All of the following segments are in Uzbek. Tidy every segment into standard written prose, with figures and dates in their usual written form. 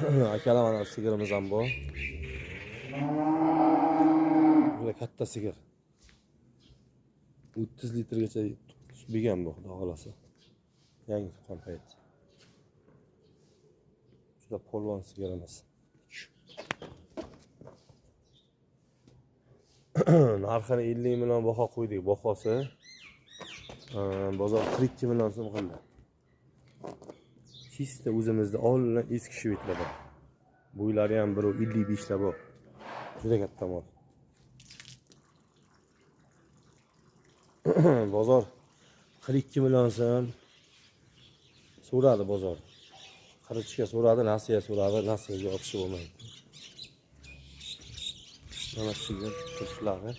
Akalar mana sigirimiz ham bor. Juda katta sigir. 30 litrgacha sut bergan bu, xudo xolasa. Yangi tuqqan payt. Juda polvon sigirimiz. Narxini 50 million baho qo'ydik. Bahosi bozor 42 million so'm qildi. Chista o'zimizda olingan eski shvetlarda. Bo'ylari ham 1.55 ta bor. Juda katta mol. Bozor 42 million so'm so'radi bozor. Qirichga so'radi, nasiya so'radi, nasiyaga olishib bo'lmaydi. Mana sigir turflari.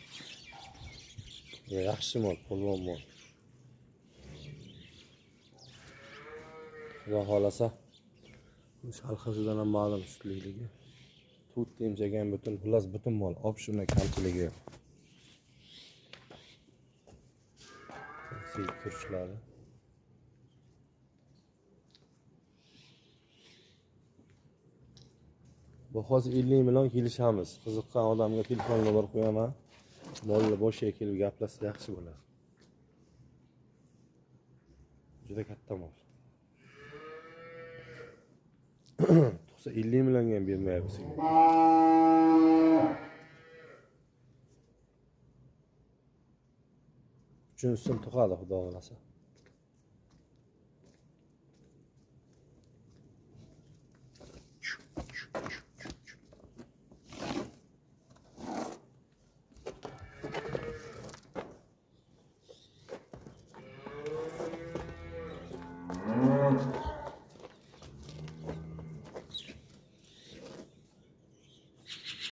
Yaxshi mol, polvon mol. Xudo xolasa shalxasidan ham ma'lum sutlikligi. Tut temchagan butun, xullas butun mol. Opshuna kamchiligi. Sigir turishlari. Bahosi 50 million kelishamiz. Qiziqqan odamga telefon nomer qo'yaman. Molni boshiga kelib gaplashsa yaxshi bo'ladi. Juda katta mol. Tug'sa 50 millionga ham bermayapsiz. Uchinchisi tug'adi, xudo xolasa.